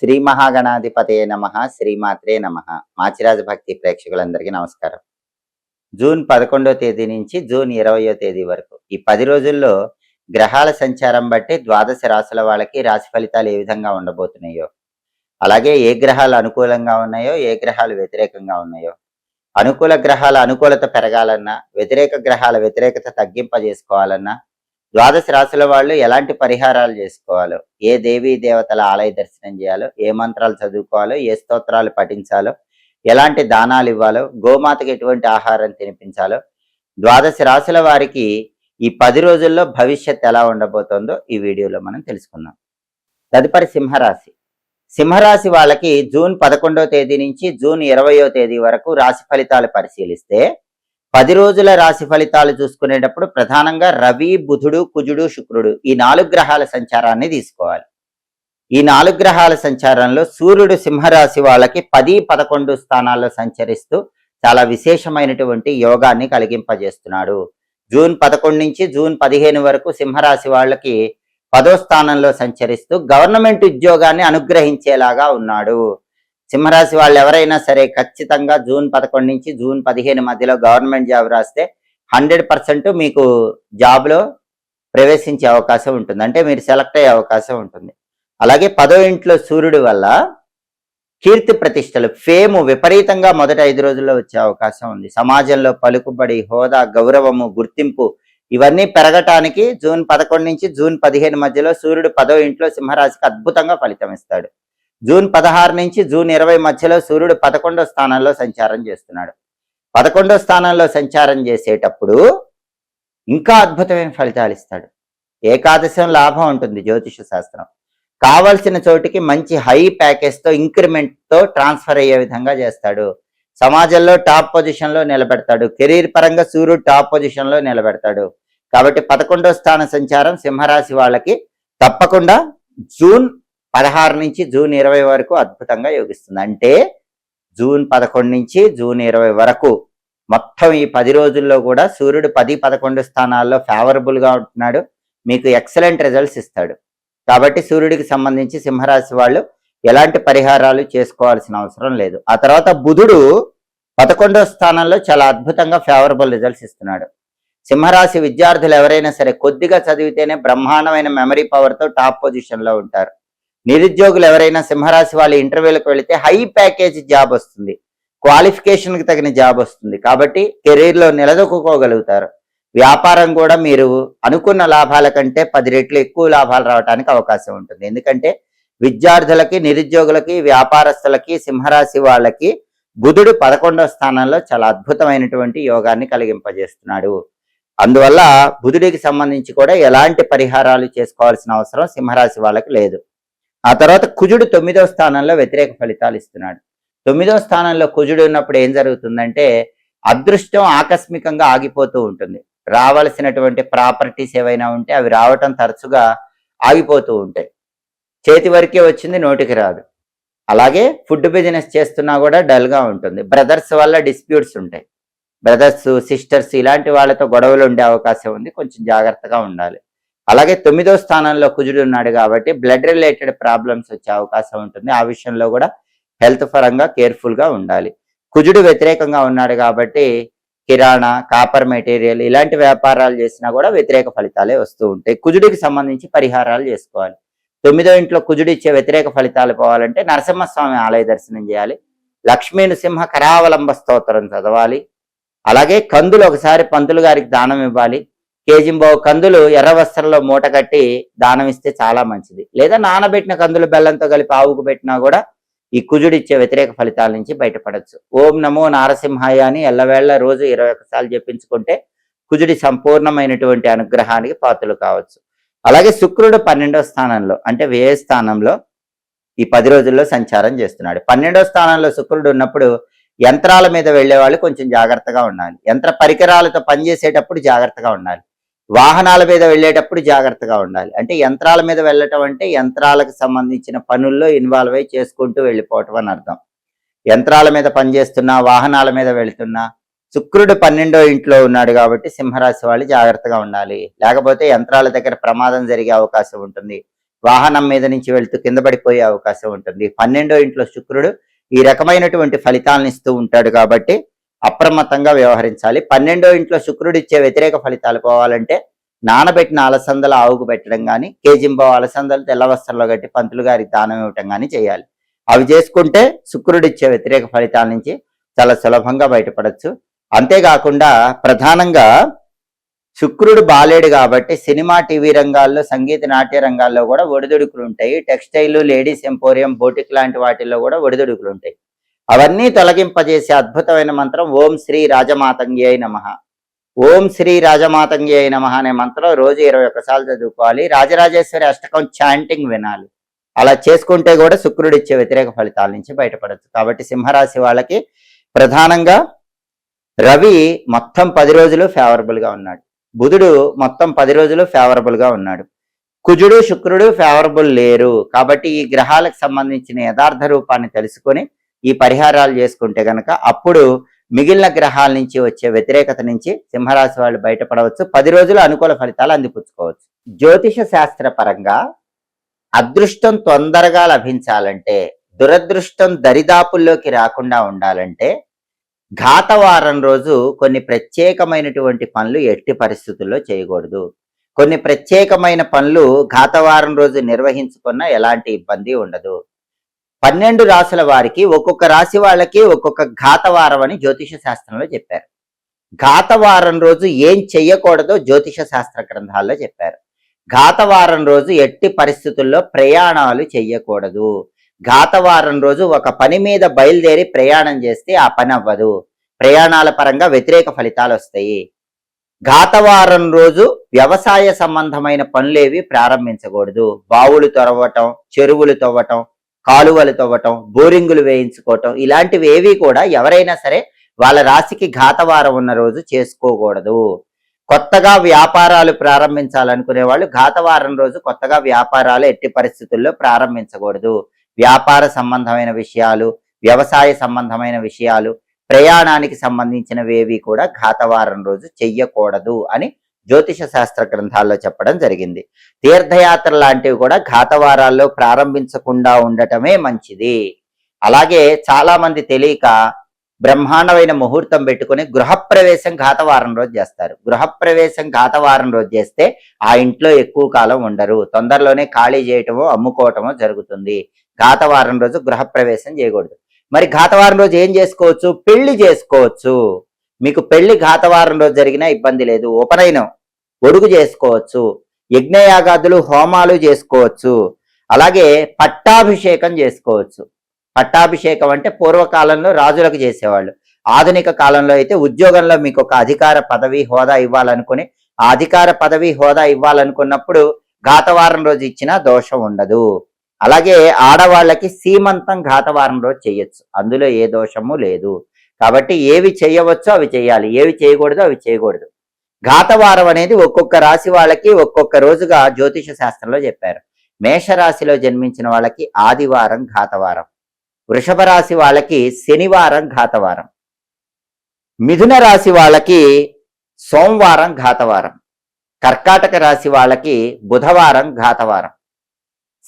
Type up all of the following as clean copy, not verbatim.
శ్రీ మహాగణాధిపతయే నమః, శ్రీమాత్రే నమః. మాచిరాజ భక్తి ప్రేక్షకులందరికీ నమస్కారం. జూన్ 11వ తేదీ నుంచి జూన్ 20వ తేదీ వరకు ఈ 10 రోజుల్లో గ్రహాల సంచారం బట్టి ద్వాదశ రాశుల వాళ్ళకి రాశి ఫలితాలు ఏ విధంగా ఉండబోతున్నాయో, అలాగే ఏ గ్రహాలు అనుకూలంగా ఉన్నాయో, ఏ గ్రహాలు వ్యతిరేకంగా ఉన్నాయో, అనుకూల గ్రహాల అనుకూలత పెరగాలన్నా, వ్యతిరేక గ్రహాల వ్యతిరేకత తగ్గింపజేసుకోవాలన్నా, ద్వాదశ రాశుల వాళ్ళు ఎలాంటి పరిహారాలు చేసుకోవాలో, ఏ దేవీ దేవతల ఆలయ దర్శనం చేయాలో, ఏ మంత్రాలు చదువుకోవాలో, ఏ స్తోత్రాలు పఠించాలో, ఎలాంటి దానాలు ఇవ్వాలో, గోమాతకి ఎటువంటి ఆహారం తినిపించాలో, ద్వాదశ రాశుల వారికి ఈ 10 రోజుల్లో భవిష్యత్ ఎలా ఉండబోతోందో ఈ వీడియోలో మనం తెలుసుకుందాం. తదుపరి సింహరాశి. సింహరాశి వాళ్ళకి జూన్ 11వ తేదీ నుంచి జూన్ 20వ తేదీ వరకు రాశి ఫలితాలు పరిశీలిస్తే 10 రోజుల రాశి ఫలితాలు చూసుకునేటప్పుడు ప్రధానంగా రవి, బుధుడు, కుజుడు, శుక్రుడు ఈ 4 గ్రహాల సంచారాన్ని తీసుకోవాలి. ఈ 4 గ్రహాల సంచారంలో సూర్యుడు సింహరాశి వాళ్ళకి 10, 11 స్థానాల్లో సంచరిస్తూ చాలా విశేషమైనటువంటి యోగాన్ని కలిగింపజేస్తున్నాడు. జూన్ 11 నుంచి జూన్ 15 వరకు సింహరాశి వాళ్ళకి 10వ స్థానంలో సంచరిస్తూ గవర్నమెంట్ ఉద్యోగాన్ని అనుగ్రహించేలాగా ఉన్నాడు. సింహరాశి వాళ్ళు ఎవరైనా సరే ఖచ్చితంగా జూన్ 11 నుంచి జూన్ 15 మధ్యలో గవర్నమెంట్ జాబ్ రాస్తే 100% మీకు జాబ్లో ప్రవేశించే అవకాశం ఉంటుంది. అంటే మీరు సెలెక్ట్ అయ్యే అవకాశం ఉంటుంది. అలాగే 10వ ఇంట్లో సూర్యుడి వల్ల కీర్తి ప్రతిష్టలు, ఫేము విపరీతంగా మొదటి 5 రోజుల్లో వచ్చే అవకాశం ఉంది. సమాజంలో పలుకుబడి, హోదా, గౌరవము, గుర్తింపు ఇవన్నీ పెరగటానికి జూన్ 11 నుంచి జూన్ 15 మధ్యలో సూర్యుడు 10వ ఇంట్లో సింహరాశికి అద్భుతంగా ఫలితం ఇస్తాడు. జూన్ 16 నుంచి జూన్ 20 మధ్యలో సూర్యుడు 11వ స్థానంలో సంచారం చేస్తున్నాడు. 11వ స్థానంలో సంచారం చేసేటప్పుడు ఇంకా అద్భుతమైన ఫలితాలు ఇస్తాడు. ఏకాదశం లాభం ఉంటుంది జ్యోతిష శాస్త్రం. కావలసిన చోటికి మంచి హై ప్యాకేజ్తో ఇంక్రిమెంట్తో ట్రాన్స్ఫర్ అయ్యే విధంగా చేస్తాడు. సమాజంలో టాప్ పొజిషన్లో నిలబెడతాడు. కెరీర్ పరంగా సూర్యుడు టాప్ పొజిషన్లో నిలబెడతాడు. కాబట్టి 11వ స్థాన సంచారం సింహరాశి వాళ్ళకి తప్పకుండా జూన్ 16 నుంచి జూన్ 20 వరకు అద్భుతంగా యోగిస్తుంది. అంటే జూన్ 11 నుంచి జూన్ 20 వరకు మొత్తం ఈ 10 రోజుల్లో కూడా సూర్యుడు 10, 11 స్థానాల్లో ఫేవరబుల్గా ఉంటున్నాడు. మీకు ఎక్సలెంట్ రిజల్ట్స్ ఇస్తాడు. కాబట్టి సూర్యుడికి సంబంధించి సింహరాశి వాళ్ళు ఎలాంటి పరిహారాలు చేసుకోవాల్సిన అవసరం లేదు. ఆ తర్వాత బుధుడు 11వ స్థానంలో చాలా అద్భుతంగా ఫేవరబుల్ రిజల్ట్స్ ఇస్తున్నాడు. సింహరాశి విద్యార్థులు ఎవరైనా సరే కొద్దిగా చదివితేనే బ్రహ్మాండమైన మెమరీ పవర్తో టాప్ పొజిషన్లో ఉంటారు. నిరుద్యోగులు ఎవరైనా సింహరాశి వాళ్ళు ఇంటర్వ్యూలకు వెళితే హై ప్యాకేజ్ జాబ్ వస్తుంది, క్వాలిఫికేషన్కి తగిన జాబ్ వస్తుంది. కాబట్టి కెరీర్లో నిలదొక్కుకోగలుగుతారు. వ్యాపారం కూడా మీరు అనుకున్న లాభాల కంటే 10 రెట్లు ఎక్కువ లాభాలు రావడానికి అవకాశం ఉంటుంది. ఎందుకంటే విద్యార్థులకి, నిరుద్యోగులకి, వ్యాపారస్తులకి, సింహరాశి వాళ్ళకి బుధుడు 11వ స్థానంలో చాలా అద్భుతమైనటువంటి యోగాన్ని కలిగింపజేస్తున్నాడు. అందువల్ల బుధుడికి సంబంధించి కూడా ఎలాంటి పరిహారాలు చేసుకోవాల్సిన అవసరం సింహరాశి వాళ్ళకి లేదు. ఆ తర్వాత కుజుడు 9వ స్థానంలో వ్యతిరేక ఫలితాలు ఇస్తున్నాడు. 9వ స్థానంలో కుజుడు ఉన్నప్పుడు ఏం జరుగుతుందంటే అదృష్టం ఆకస్మికంగా ఆగిపోతూ ఉంటుంది. రావాల్సినటువంటి ప్రాపర్టీస్ ఏవైనా ఉంటే అవి రావటం తరచుగా ఆగిపోతూ ఉంటాయి. చేతి వరకే వచ్చింది, నోటికి రాదు. అలాగే ఫుడ్ బిజినెస్ చేస్తున్నా కూడా డల్గా ఉంటుంది. బ్రదర్స్ వల్ల డిస్ప్యూట్స్ ఉంటాయి. బ్రదర్స్, సిస్టర్స్ ఇలాంటి వాళ్ళతో గొడవలు ఉండే అవకాశం ఉంది. కొంచెం జాగ్రత్తగా ఉండాలి. అలాగే 9వ స్థానంలో కుజుడు ఉన్నాడు కాబట్టి బ్లడ్ రిలేటెడ్ ప్రాబ్లమ్స్ వచ్చే అవకాశం ఉంటుంది. ఆ విషయంలో కూడా హెల్త్ పరంగా కేర్ఫుల్గా ఉండాలి. కుజుడు వ్యతిరేకంగా ఉన్నాడు కాబట్టి కిరాణా, కాపర్ మెటీరియల్ ఇలాంటి వ్యాపారాలు చేసినా కూడా వ్యతిరేక ఫలితాలే వస్తూ ఉంటాయి. కుజుడికి సంబంధించి పరిహారాలు చేసుకోవాలి. 9వ ఇంట్లో కుజుడు ఇచ్చే వ్యతిరేక ఫలితాలు పోవాలంటే నరసింహస్వామి ఆలయ దర్శనం చేయాలి. లక్ష్మీ నృసింహ కరావలంబ స్తోత్రం చదవాలి. అలాగే కందులు ఒకసారి పంతులు గారికి దానం ఇవ్వాలి. కేజింబో కందులు ఎర్ర వస్త్రంలో మూట కట్టి దానం ఇస్తే చాలా మంచిది. లేదా నానబెట్టిన కందులు బెల్లంతో కలిపి ఆవుకు పెట్టినా కూడా ఈ కుజుడు ఇచ్చే వ్యతిరేక ఫలితాల నుంచి బయటపడచ్చు. ఓం నమో నారసింహాయ అని ఎల్లవేళ్ల రోజు 21 సార్లు చెప్పించుకుంటే కుజుడి సంపూర్ణమైనటువంటి అనుగ్రహానికి పాత్రలు కావచ్చు. అలాగే శుక్రుడు 12వ స్థానంలో అంటే వ్యయ స్థానంలో ఈ 10 రోజుల్లో సంచారం చేస్తున్నాడు. 12వ స్థానంలో శుక్రుడు ఉన్నప్పుడు యంత్రాల మీద వెళ్లే వాళ్ళు కొంచెం జాగ్రత్తగా ఉండాలి. యంత్ర పరికరాలతో పనిచేసేటప్పుడు జాగ్రత్తగా ఉండాలి. వాహనాల మీద వెళ్ళేటప్పుడు జాగ్రత్తగా ఉండాలి. అంటే యంత్రాల మీద వెళ్ళటం అంటే యంత్రాలకు సంబంధించిన పనుల్లో ఇన్వాల్వ్ అయి చేసుకుంటూ వెళ్ళిపోవటం అని అర్థం. యంత్రాల మీద పనిచేస్తున్నా, వాహనాల మీద వెళుతున్నా శుక్రుడు 12వ ఇంట్లో ఉన్నాడు కాబట్టి సింహరాశి వాళ్ళు జాగ్రత్తగా ఉండాలి. లేకపోతే యంత్రాల దగ్గర ప్రమాదం జరిగే అవకాశం ఉంటుంది. వాహనం మీద నుంచి వెళ్తూ కింద పడిపోయే అవకాశం ఉంటుంది. 12వ ఇంట్లో శుక్రుడు ఈ రకమైనటువంటి ఫలితాలను ఇస్తూ ఉంటాడు కాబట్టి అప్రమత్తంగా వ్యవహరించాలి. 12వ ఇంట్లో శుక్రుడు ఇచ్చే వ్యతిరేక ఫలితాలు పోవాలంటే నానబెట్టిన అలసందలు ఆవుకు పెట్టడం కానీ, కేజింబావు అలసందలు తెల్ల వస్త్రంలో కట్టి పంతులు గారికి దానం ఇవ్వటం కానీ చేయాలి. అవి చేసుకుంటే శుక్రుడు ఇచ్చే వ్యతిరేక ఫలితాల నుంచి చాలా సులభంగా బయటపడచ్చు. అంతేకాకుండా ప్రధానంగా శుక్రుడు బాలేడు కాబట్టి సినిమా, టీవీ రంగాల్లో, సంగీత, నాట్య రంగాల్లో కూడా ఒడిదుడుకులు ఉంటాయి. టెక్స్టైల్, లేడీస్ ఎంపోరియం, బోటిక్ లాంటి వాటిల్లో కూడా ఒడిదుడుకులు ఉంటాయి. అవన్నీ తొలగింపజేసే అద్భుతమైన మంత్రం ఓం శ్రీ రాజమాతంగ్యై నమః. ఓం శ్రీ రాజమాతంగ్యై నమః అనే మంత్రం రోజు 21 సార్లు చదువుకోవాలి. రాజరాజేశ్వరి అష్టకం చాంటింగ్ వినాలి. అలా చేసుకుంటే కూడా శుక్రుడు ఇచ్చే వ్యతిరేక ఫలితాల నుంచి బయటపడచ్చు. కాబట్టి సింహరాశి వాళ్ళకి ప్రధానంగా రవి మొత్తం 10 రోజులు ఫేవరబుల్ గా ఉన్నాడు. బుధుడు మొత్తం 10 రోజులు ఫేవరబుల్ గా ఉన్నాడు. కుజుడు, శుక్రుడు ఫేవరబుల్ లేరు. కాబట్టి ఈ గ్రహాలకు సంబంధించిన యథార్థ రూపాన్ని తెలుసుకొని ఈ పరిహారాలు చేసుకుంటే గనక అప్పుడు మిగిలిన గ్రహాల నుంచి వచ్చే వ్యతిరేకత నుంచి సింహరాశి వాళ్ళు బయటపడవచ్చు. 10 రోజులు అనుకూల ఫలితాలు అందిపుచ్చుకోవచ్చు. జ్యోతిష శాస్త్ర పరంగా అదృష్టం తొందరగా లభించాలంటే, దురదృష్టం దరిదాపుల్లోకి రాకుండా ఉండాలంటే ఘాతవారం రోజు కొన్ని ప్రత్యేకమైనటువంటి పనులు ఎట్టి పరిస్థితుల్లో చేయకూడదు. కొన్ని ప్రత్యేకమైన పనులు ఘాతవారం రోజు నిర్వహించుకున్నా ఎలాంటి ఇబ్బంది ఉండదు. 12 రాశుల వారికి ఒక్కొక్క రాశి వాళ్ళకి ఒక్కొక్క ఘాతవారం అని జ్యోతిష శాస్త్రంలో చెప్పారు. ఘాతవారం రోజు ఏం చెయ్యకూడదో జ్యోతిష శాస్త్ర గ్రంథాల్లో చెప్పారు. ఘాతవారం రోజు ఎట్టి పరిస్థితుల్లో ప్రయాణాలు చెయ్యకూడదు. ఘాతవారం రోజు ఒక పని మీద బయలుదేరి ప్రయాణం చేస్తే ఆ పని అవ్వదు. ప్రయాణాల పరంగా వ్యతిరేక ఫలితాలు వస్తాయి. ఘాతవారం రోజు వ్యవసాయ సంబంధమైన పనులేవి ప్రారంభించకూడదు. బావులు తవ్వటం, చెరువులు తవ్వటం, కాలువలు తవ్వటం, బోరింగులు వేయించుకోవటం ఇలాంటివి ఏవి కూడా ఎవరైనా సరే వాళ్ళ రాశికి ఘాతవారం ఉన్న రోజు చేసుకోకూడదు. కొత్తగా వ్యాపారాలు ప్రారంభించాలనుకునే వాళ్ళు ఘాతవారం రోజు కొత్తగా వ్యాపారాలు ఎట్టి పరిస్థితుల్లో ప్రారంభించకూడదు. వ్యాపార సంబంధమైన విషయాలు, వ్యవసాయ సంబంధమైన విషయాలు, ప్రయాణానికి సంబంధించినవేవి కూడా ఘాతవారం రోజు చెయ్యకూడదు అని జ్యోతిష శాస్త్ర గ్రంథాల్లో చెప్పడం జరిగింది. తీర్థయాత్ర లాంటివి కూడా ఘాతవారాల్లో ప్రారంభించకుండా ఉండటమే మంచిది. అలాగే చాలా మంది తెలియక బ్రహ్మాండమైన ముహూర్తం పెట్టుకుని గృహప్రవేశం ఘాతవారం రోజు చేస్తారు. గృహప్రవేశం ఘాతవారం రోజు చేస్తే ఆ ఇంట్లో ఎక్కువ కాలం ఉండరు. తొందరలోనే ఖాళీ చేయటమో అమ్ముకోవటమో జరుగుతుంది. ఘాతవారం రోజు గృహప్రవేశం చేయకూడదు. మరి ఘాతవారం రోజు ఏం చేసుకోవచ్చు? పెళ్లి చేసుకోవచ్చు. మీకు పెళ్లి ఘాతవారం రోజు జరిగినా ఇబ్బంది లేదు. ఉపనయనం, ఒడుగు చేసుకోవచ్చు. యజ్ఞయాగాదులు, హోమాలు చేసుకోవచ్చు. అలాగే పట్టాభిషేకం చేసుకోవచ్చు. పట్టాభిషేకం అంటే పూర్వకాలంలో రాజులకు చేసేవాళ్ళు. ఆధునిక కాలంలో అయితే ఉద్యోగంలో మీకు ఒక అధికార పదవి, హోదా ఇవ్వాలనుకుని ఆ అధికార పదవి, హోదా ఇవ్వాలనుకున్నప్పుడు ఘాతవారం రోజు ఇచ్చినా దోషం ఉండదు. అలాగే ఆడవాళ్ళకి సీమంతం ఘాతవారం రోజు చేయొచ్చు. అందులో ఏ దోషము లేదు. కాబట్టి ఏవి చేయవచ్చో అవి చేయాలి, ఏవి చేయకూడదో అవి చేయకూడదు. ఘాతవారం అనేది ఒక్కొక్క రాశి వాళ్ళకి ఒక్కొక్క రోజుగా జ్యోతిష శాస్త్రంలో చెప్పారు. మేషరాశిలో జన్మించిన వాళ్ళకి ఆదివారం ఘాతవారం, వృషభ రాశి వాళ్ళకి శనివారం ఘాతవారం, మిథున రాశి వాళ్ళకి సోమవారం ఘాతవారం, కర్కాటక రాశి వాళ్ళకి బుధవారం ఘాతవారం,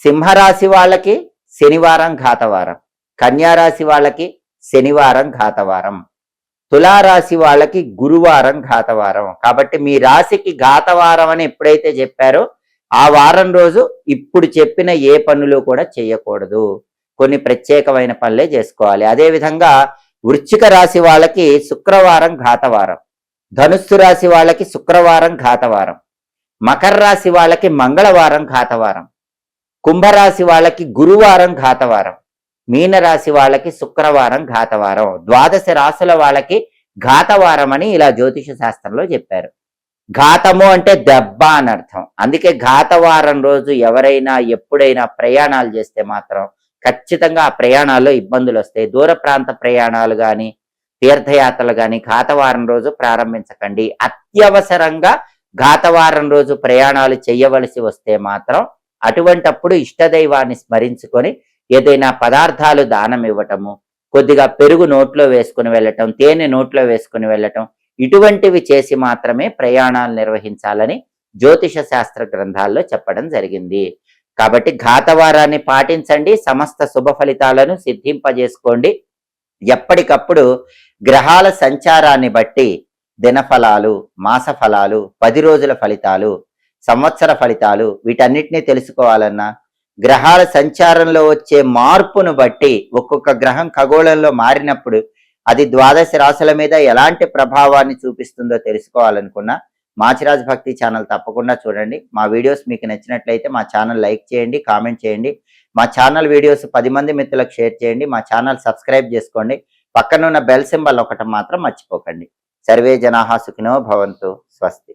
సింహరాశి వాళ్ళకి శనివారం ఘాతవారం, కన్యారాశి వాళ్ళకి శనివారం ఘాతవారం, తులారాశి వాళ్ళకి గురువారం ఘాతవారం. కాబట్టి మీ రాశికి ఘాతవారం అని ఎప్పుడైతే చెప్పారో ఆ వారం రోజు ఇప్పుడు చెప్పిన ఏ పనులు కూడా చేయకూడదు. కొన్ని ప్రత్యేకమైన పనులే చేసుకోవాలి. అదేవిధంగా వృశ్చిక రాశి వాళ్ళకి శుక్రవారం ఘాతవారం, ధనుస్సు రాశి వాళ్ళకి శుక్రవారం ఘాతవారం, మకర రాశి వాళ్ళకి మంగళవారం ఘాతవారం, కుంభరాశి వాళ్ళకి గురువారం ఘాతవారం, మీనరాశి వాళ్ళకి శుక్రవారం ఘాతవారం. 12 రాశుల వాళ్ళకి ఘాతవారం అని ఇలా జ్యోతిష శాస్త్రంలో చెప్పారు. ఘాతము అంటే దెబ్బ అని అర్థం. అందుకే ఘాతవారం రోజు ఎవరైనా ఎప్పుడైనా ప్రయాణాలు చేస్తే మాత్రం ఖచ్చితంగా ఆ ప్రయాణాల్లో ఇబ్బందులు వస్తాయి. దూర ప్రాంత ప్రయాణాలు కానీ, తీర్థయాత్రలు కానీ ఘాతవారం రోజు ప్రారంభించకండి. అత్యవసరంగా ఘాతవారం రోజు ప్రయాణాలు చేయవలసి వస్తే మాత్రం అటువంటప్పుడు ఇష్టదైవాన్ని స్మరించుకొని ఏదైనా పదార్థాలు దానం ఇవ్వటము, కొద్దిగా పెరుగు నోట్లో వేసుకుని వెళ్ళటం, తేనె నోట్లో వేసుకుని వెళ్ళటం ఇటువంటివి చేసి మాత్రమే ప్రయాణాలు నిర్వహించాలని జ్యోతిష శాస్త్ర గ్రంథాల్లో చెప్పడం జరిగింది. కాబట్టి ఘాతవారాన్ని పాటించండి, సమస్త శుభ ఫలితాలను సిద్ధింపజేసుకోండి. ఎప్పటికప్పుడు గ్రహాల సంచారాన్ని బట్టి దినఫలాలు, మాస ఫలాలు, 10 రోజుల ఫలితాలు, సంవత్సర ఫలితాలు వీటన్నిటినీ తెలుసుకోవాలన్నా గ్రహాల సంచారంలో వచ్చే మార్పును బట్టి ఒక్కొక్క గ్రహం ఖగోళంలో మారినప్పుడు అది 12 రాశుల మీద ఎలాంటి ప్రభావాన్ని చూపిస్తుందో తెలుసుకోవాలనుకున్నా మాచిరాజ్ భక్తి ఛానల్ తప్పకుండా చూడండి. మా వీడియోస్ మీకు నచ్చినట్లయితే మా ఛానల్ లైక్ చేయండి, కామెంట్ చేయండి. మా ఛానల్ వీడియోస్ 10 మంది మిత్రులకు షేర్ చేయండి. మా ఛానల్ సబ్స్క్రైబ్ చేసుకోండి. పక్కనున్న బెల్ సింబల్ ఒకటి మాత్రం మర్చిపోకండి. సర్వే జనాః సుఖినో భవంతు. స్వస్తి.